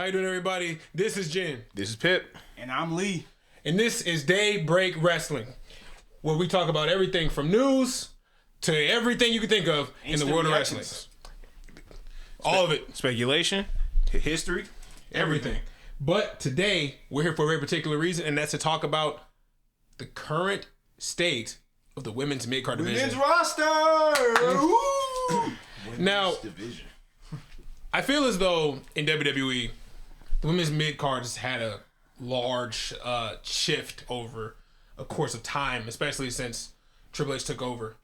you doing, everybody? This is Jen. This is Pip. And I'm Lee. And this is Daybreak Wrestling, where we talk about everything from news to everything you can think of in the world of wrestling. All of it. Speculation, history, everything. But today, we're here for a very particular reason, and that's to talk about the current state of the women's midcard division. Women's roster! Now, I feel as though in WWE, the women's midcard has had a large shift over a course of time, especially since Triple H took over.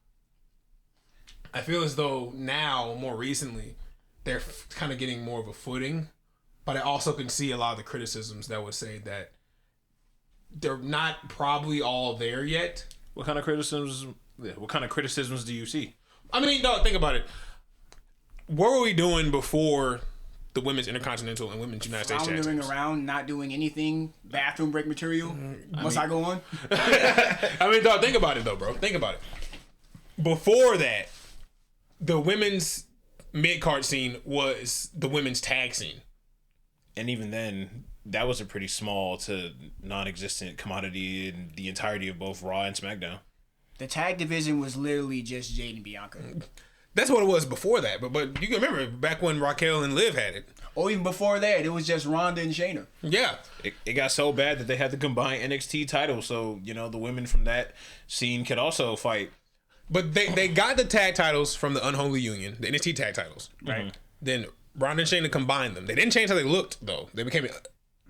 I feel as though now, more recently, they're kind of getting more of a footing, but I also can see a lot of the criticisms that would say that they're not probably all there yet. What kind of criticisms? What kind of criticisms do you see? I mean, no, think about it. What were we doing before the women's Intercontinental and women's United States champions? Floundering around, not doing anything, bathroom break material. I go on? I mean, dog, think about it though, bro. Think about it. Before that, the women's mid-card scene was the women's tag scene. And even then, that was a pretty small to non-existent commodity in the entirety of both Raw and SmackDown. The tag division was literally just Jade and Bianca. That's what it was before that. But you can remember back when Raquel and Liv had it. Or even before that, it was just Ronda and Shayna. Yeah. It got so bad that they had to combine NXT titles, so, you know, the women from that scene could also fight. But they got the tag titles from the Unholy Union, the NXT tag titles. Right. Then Ronda and Shayna combined them. They didn't change how they looked, though. They became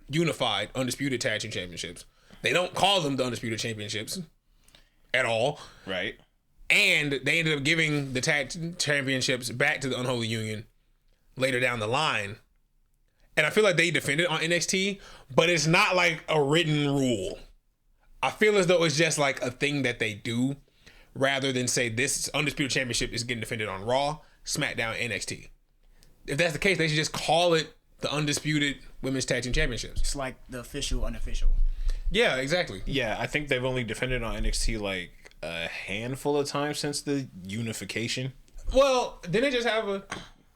unified, undisputed tag team championships. They don't call them the undisputed championships at all. Right. And they ended up giving the tag championships back to the Unholy Union later down the line. And I feel like they defended on NXT, but it's not like a written rule. I feel as though it's just like a thing that they do rather than say this undisputed championship is getting defended on Raw, SmackDown, NXT. If that's the case, they should just call it the undisputed women's tag team championships. It's like the official, unofficial. Yeah, exactly. Yeah, I think they've only defended on NXT like a handful of times since the unification. Well, didn't they just have a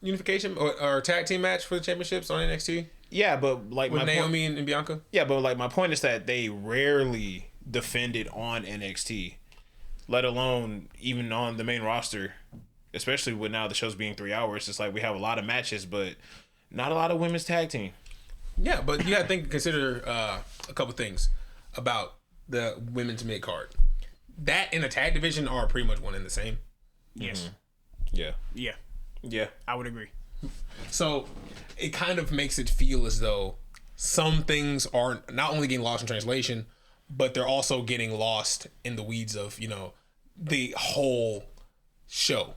unification or tag team match for the championships on NXT? Yeah, but like with Naomi and Bianca? Yeah, but like my point is that they rarely defended on NXT, let alone even on the main roster, especially with now the show's being 3 hours. It's like we have a lot of matches, but not a lot of women's tag team. Yeah, but you got to consider a couple things about the women's mid card. That and the tag division are pretty much one and the same. Yes. Yeah. Yeah. Yeah. I would agree. So it kind of makes it feel as though some things are not only getting lost in translation, but they're also getting lost in the weeds of, you know, the whole show.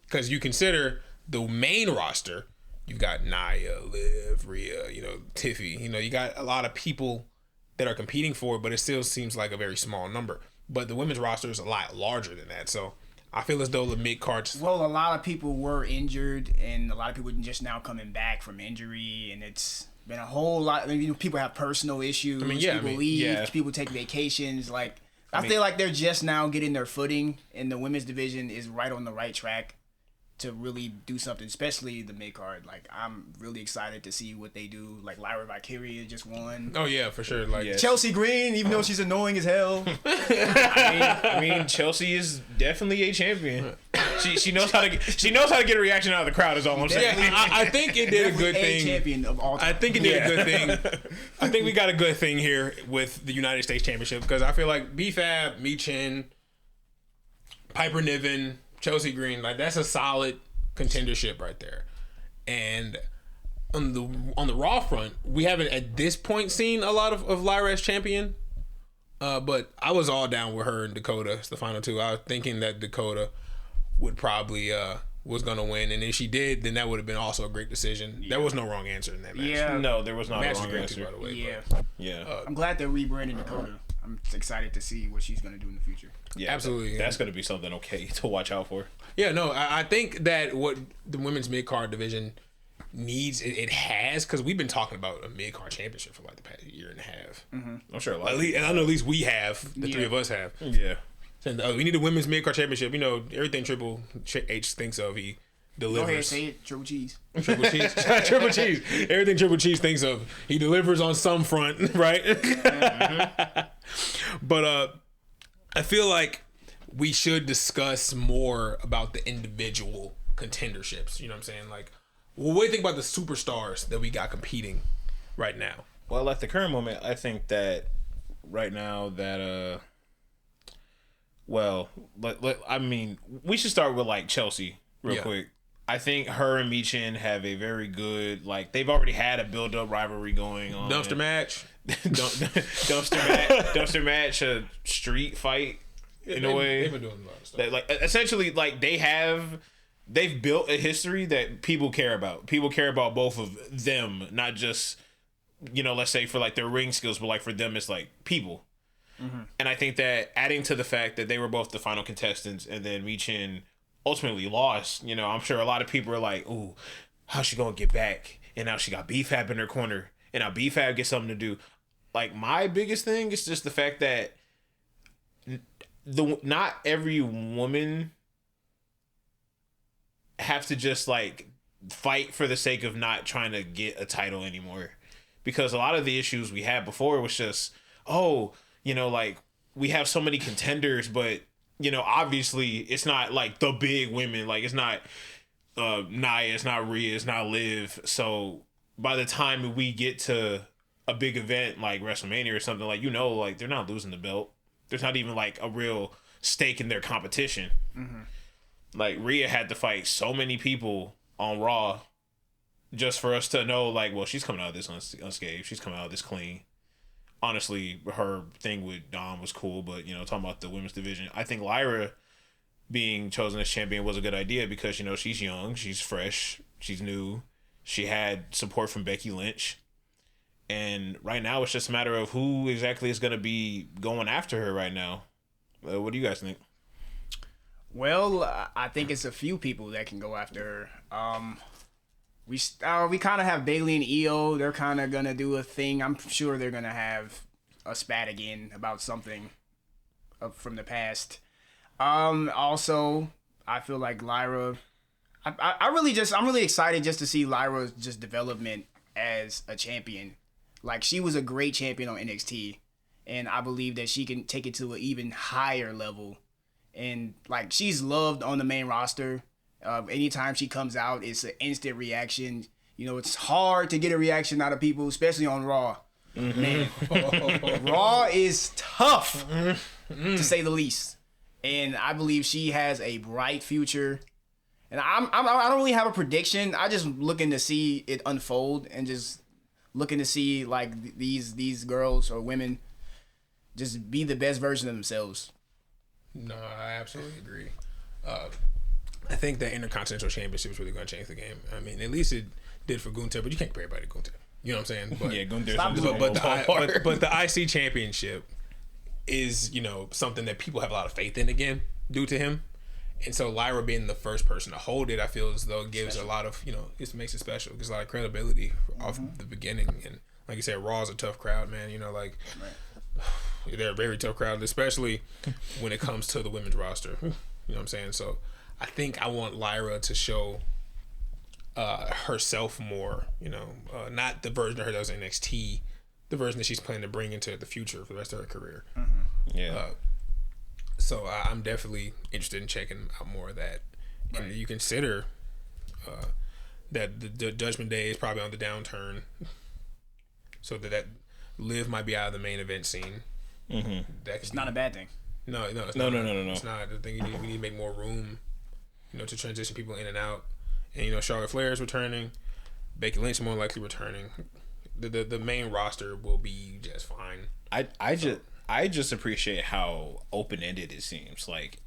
Because you consider the main roster, you've got Nia, Liv, Rhea, you know, Tiffy. You know, you got a lot of people that are competing for it, but it still seems like a very small number. But the women's roster is a lot larger than that. So I feel as though the mid-cards... Well, a lot of people were injured, and a lot of people just now coming back from injury, and it's been a whole lot... I mean, you know, people have personal issues. People leave. People take vacations. Like, I feel like they're just now getting their footing, and the women's division is right on the right track to really do something, especially the mid-card. Like, I'm really excited to see what they do. Like, Lyra Valkyria just won. Oh, yeah, for sure. Like Chelsea Green, even though she's annoying as hell. I mean, Chelsea is definitely a champion. She knows how to get a reaction out of the crowd. Is all I'm saying. Yeah, I think it did a good thing. Champion of all time. I think it did a good thing. I think we got a good thing here with the United States Championship because I feel like B-Fab, Mi-Chin, Piper Niven, Chelsea Green, like that's a solid contendership right there. And on the Raw front, we haven't at this point seen a lot of Lyra as champion. But I was all down with her and Dakota. It's the final two. I was thinking that Dakota would probably was gonna win, and if she did, then that would have been also a great decision. Yeah. There was no wrong answer in that match. Yeah, no, there was not a wrong answer. Too, by the way. Yeah, yeah. I'm glad they're rebranding Dakota. I'm excited to see what she's gonna do in the future. Yeah, absolutely. That's gonna be something okay to watch out for. Yeah, no, I think that what the women's mid-card division needs, it has, because we've been talking about a mid-card championship for like the past year and a half. Mm-hmm. I'm sure a lot. And I know at least we have, the three of us have. Yeah. And, we need a women's mid-card championship. You know, everything Triple H thinks of, he delivers. Go ahead, say it. Triple cheese. Triple cheese. Triple cheese. Everything Triple Cheese thinks of. He delivers on some front, right? But I feel like we should discuss more about the individual contenderships. You know what I'm saying? Like, what do you think about the superstars that we got competing right now? Well, at the current moment, I think that right now that I mean, we should start with like Chelsea real quick. I think her and Michin have a very good, like, they've already had a build-up rivalry going on. Dumpster match. Dumpster match, a street fight in a way. They've been doing a lot of stuff. Like, essentially, like, they've built a history that people care about. People care about both of them, not just, you know, let's say for like their ring skills, but like for them, it's like people. Mm-hmm. And I think that adding to the fact that they were both the final contestants and then Michin ultimately lost, you know, I'm sure a lot of people are like, ooh, how's she gonna get back? And now she got BFAB in her corner, and now BFAB gets something to do. Like, my biggest thing is just the fact that not every woman have to just like fight for the sake of not trying to get a title anymore, because a lot of the issues we had before was just, oh, you know, like, we have so many contenders, but, you know, obviously it's not like the big women. Like, it's not Nia, it's not Rhea, it's not Liv. So by the time we get to a big event like WrestleMania or something, like, you know, like, they're not losing the belt. There's not even like a real stake in their competition. Mm-hmm. Like, Rhea had to fight so many people on Raw just for us to know, like, well, she's coming out of this unscathed. She's coming out of this clean. Honestly, her thing with Dom was cool, but, you know, talking about the women's division, I think Lyra being chosen as champion was a good idea because, you know, she's young, she's fresh, she's new. She had support from Becky Lynch. And right now, it's just a matter of who exactly is going to be going after her right now. What do you guys think? Well, I think it's a few people that can go after her. We kind of have Bayley and Io. They're kind of going to do a thing. I'm sure they're going to have a spat again about something from the past. Also, I feel like Lyra... I'm really excited just to see Lyra's just development as a champion. Like, she was a great champion on NXT, and I believe that she can take it to an even higher level. And, like, she's loved on the main roster. Anytime she comes out, it's an instant reaction. You know, it's hard to get a reaction out of people, especially on Raw. Mm-hmm. Man, Raw is tough, to say the least. And I believe she has a bright future. And I don't really have a prediction. I just looking to see it unfold and just looking to see, like, these girls or women just be the best version of themselves. No, I absolutely agree. I think that Intercontinental Championship is really going to change the game. I mean, at least it did for Gunther, but you can't compare everybody to Gunther. You know what I'm saying? But, yeah, Gunther's but the IC Championship is, you know, something that people have a lot of faith in again due to him. And so Lyra being the first person to hold it, I feel as though it gives a lot of, you know, it makes it special. It gives a lot of credibility off the beginning. And like you said, Raw's a tough crowd, man. You know, like, they're a very tough crowd, especially when it comes to the women's roster. You know what I'm saying? So I think I want Lyra to show herself more, you know, not the version of her that was in NXT, the version that she's planning to bring into the future for the rest of her career. Mm-hmm. Yeah. So I'm definitely interested in checking out more of that. Right. And you consider that the Judgment Day is probably on the downturn, so that Liv might be out of the main event scene. Mm-hmm. It's not a bad thing. No. It's not. It's not. I think we need to make more room, you know, to transition people in and out. And, you know, Charlotte Flair is returning. Becky Lynch more likely returning. The main roster will be just fine. I just appreciate how open-ended it seems. Like,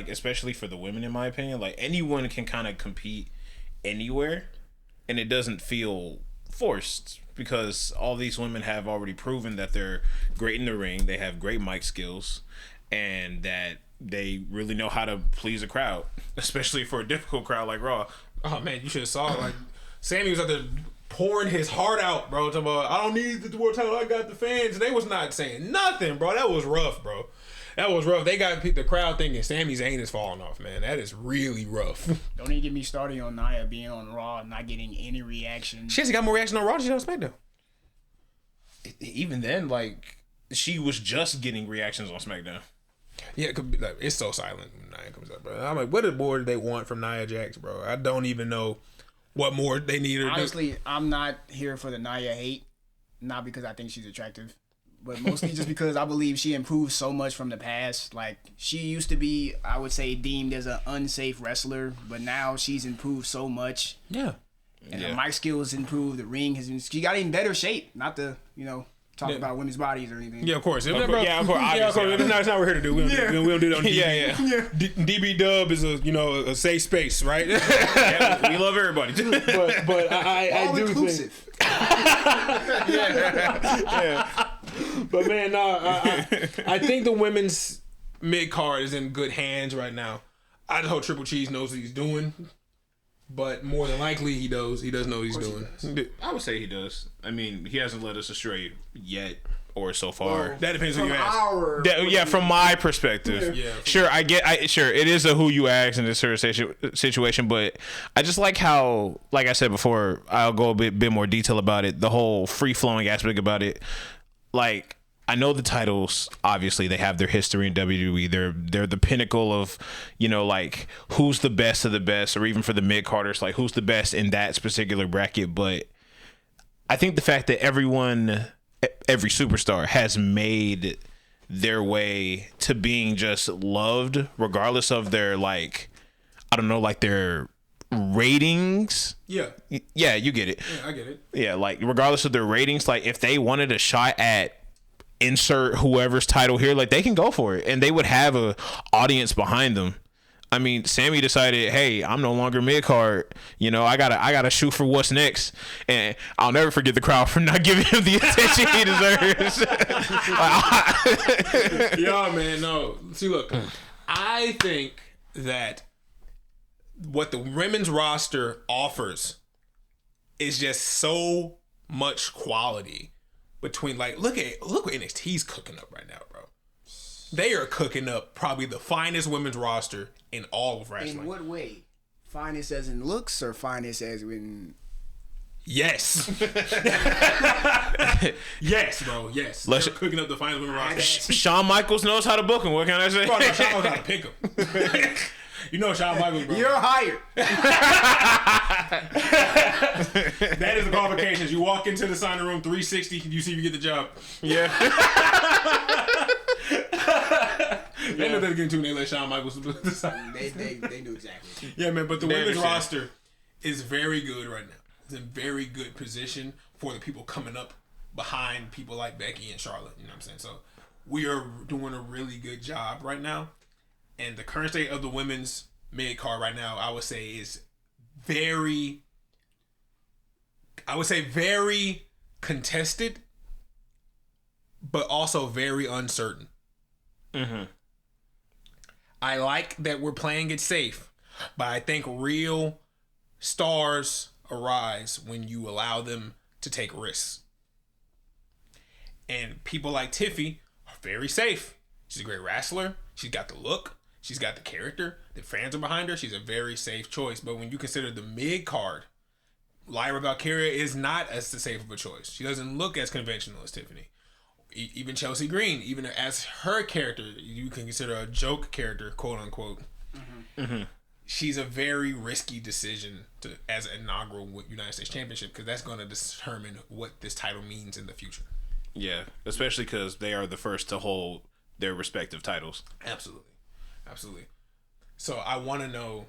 especially for the women, in my opinion, like, anyone can kind of compete anywhere, and it doesn't feel forced because all these women have already proven that they're great in the ring, they have great mic skills, and that they really know how to please a crowd, especially for a difficult crowd like Raw. Oh man, you should have saw, like, Sammy was out there pouring his heart out, bro. Talking about, I don't need the world title, I got the fans. And they was not saying nothing, bro. That was rough, bro. That was rough. They got the crowd thinking Sami Zayn is falling off, man. That is really rough. Don't even get me started on Nia being on Raw and not getting any reaction. She hasn't got more reaction on Raw than she does on SmackDown. Even then, like, she was just getting reactions on SmackDown. Yeah, it could be, like, it's so silent when Nia comes up, bro. I'm like, what more do they want from Nia Jax, bro? I don't even know what more they need her to do. Honestly, I'm not here for the Nia hate. Not because I think she's attractive, but mostly just because I believe she improved so much from the past. Like, she used to be, I would say, deemed as an unsafe wrestler, but now she's improved so much. Yeah. And the mic skills improved, the ring has been, she got in better shape. Not to, talk about women's bodies or anything. Yeah, of course. Of course. It's not what we're here to do. We don't do that on DB. Yeah. DB Dub is a safe space, right? Yeah, we love everybody. but I do inclusive. think. Yeah. But man, I think the women's mid card is in good hands right now. I just hope Triple Cheese knows what he's doing. But more than likely, he does. He does know what he's doing. I would say he does. I mean, he hasn't led us astray yet, or so far. Well, that depends on who you ask. From my perspective. Yeah. Sure, sure, it is a who you ask in this sort of situation, but I just like how, like I said before, I'll go a bit more detail about it. The whole free flowing aspect about it, like. I know the titles, obviously, they have their history in WWE. They're the pinnacle of, like, who's the best of the best, or even for the mid-carders, like, who's the best in that particular bracket. But I think the fact that every superstar has made their way to being just loved, regardless of their, like, I don't know, like, their ratings. Yeah, you get it. Yeah, I get it. Yeah, like, regardless of their ratings, like, if they wanted a shot at insert whoever's title here, like, they can go for it, and they would have a audience behind them. I mean, Sammy decided, hey, I'm no longer mid card. I gotta shoot for what's next, and I'll never forget the crowd for not giving him the attention he deserves. Yeah, man. No, see, look, I think that what the women's roster offers is just so much quality. Between, like, look what NXT's cooking up right now, bro. They are cooking up probably the finest women's roster in all of wrestling. In what way? Finest as in looks, or finest as in? Yes. Yes, bro. Yes. They're cooking up the finest women's roster. Shawn Michaels knows how to book him. What can I say? Bro, no, Shawn knows how to pick him. Shawn Michaels, bro. You're hired. That is the qualifications. You walk into the signing room, 360, you see if you get the job. Yeah. They know they're getting to when they let Shawn Michaels decide. They do exactly. Yeah, man, but the women's roster is very good right now. It's in very good position for the people coming up behind people like Becky and Charlotte. You know what I'm saying? So we are doing a really good job right now. And the current state of the women's mid-card right now, I would say, is very contested, but also very uncertain. Mm-hmm. I like that we're playing it safe, but I think real stars arise when you allow them to take risks. And people like Tiffy are very safe. She's a great wrestler. She's got the look. She's got the character. The fans are behind her. She's a very safe choice. But when you consider the mid-card, Lyra Valkyria is not as safe of a choice. She doesn't look as conventional as Tiffany. Even Chelsea Green, even as her character, you can consider a joke character, quote unquote. Mm-hmm. Mm-hmm. She's a very risky decision as an inaugural United States Championship, because that's going to determine what this title means in the future. Yeah, especially because they are the first to hold their respective titles. Absolutely. So I want to know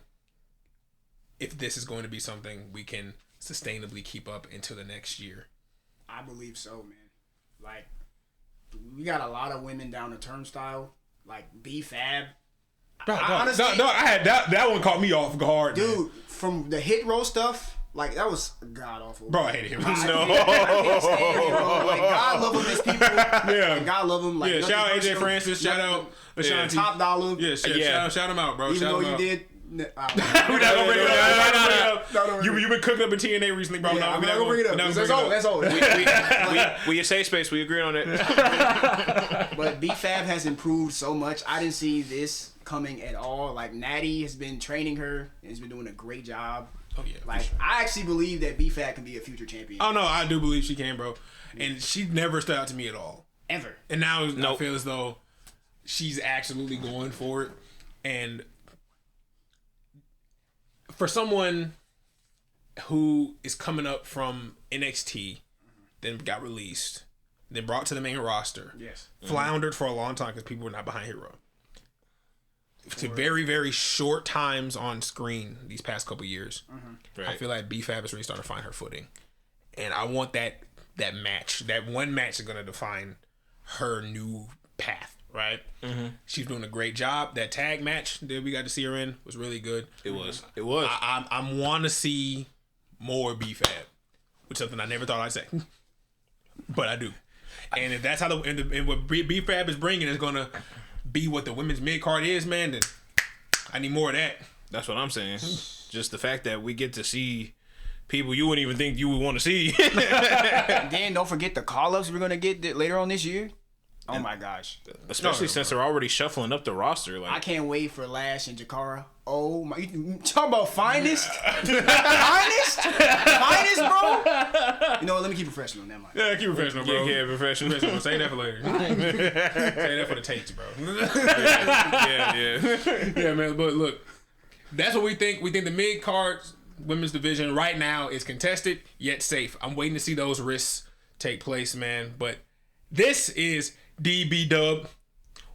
if this is going to be something we can sustainably keep up into the next year. I believe so, man. Like, we got a lot of women down the turnstile, like B-Fab. Honestly, I had that one caught me off guard, dude. Man. From the hit row stuff, like, that was god awful. Bro, I hated him. I can't stand it, bro. Like, God love them as people. Yeah, like, God love them. Like, shout out AJ Francis. Shout out Top Dollar. Yeah, shout him out, bro. Even though you did We're not gonna bring it up. No. You've been cooking up in TNA recently, bro. Yeah, I'm not gonna bring it up. That's all. We a safe space. We agree on it. But B-Fab has improved so much. I didn't see this coming at all. Like, Natty has been training her and has been doing a great job. Oh yeah. Like, sure. I actually believe that B-Fab can be a future champion. Oh no, I do believe she can, bro. And she never stood out to me at all. Ever. And now I feel as though she's absolutely going for it. And for someone who is coming up from NXT, then got released, then brought to the main roster, floundered for a long time because people were not behind Hero. To very, very short times on screen these past couple years, right. I feel like B-Fab is really starting to find her footing. And I want that match. That one match is going to define her new path, right? Mm-hmm. She's doing a great job. That tag match that we got to see her in was really good. It was. I want to see more B-Fab, which is something I never thought I'd say. But I do. And if that's how what B-Fab is bringing is going to be what the women's mid-card is, man, then I need more of that. That's what I'm saying. Just the fact that we get to see people you wouldn't even think you would want to see. And then don't forget the call-ups we're going to get later on this year. Oh my gosh. Especially since they're already shuffling up the roster. Like, I can't wait for Lash and Jakara. Oh my, you talking about finest? Finest, bro. You know what, let me keep professional. Never mind. Yeah, keep professional, bro. Yeah, professional. Say that for later. Say that for the tapes, bro. Yeah, man. But look, that's what we think. We think the mid-card women's division right now is contested yet safe. I'm waiting to see those risks take place, man. But this is DB Dub.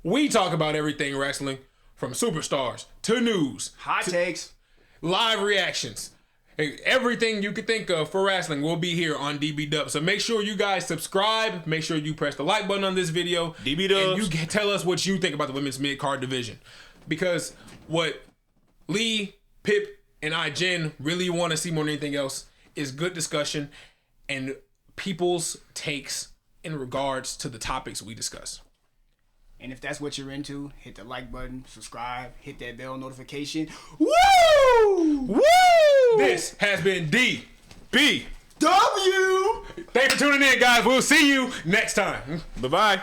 We talk about everything wrestling, from superstars to news, hot takes, live reactions, everything you could think of for wrestling will be here on DB Dub. So make sure you guys subscribe. Make sure you press the like button on this video. DB Dubs. And you tell us what you think about the women's mid-card division. Because what Lee, Pip, and I, Jen, really want to see more than anything else is good discussion and people's takes in regards to the topics we discuss. And if that's what you're into, hit the like button, subscribe, hit that bell notification. Woo! Woo! This has been DB W. Thanks for tuning in, guys. We'll see you next time. Bye-bye.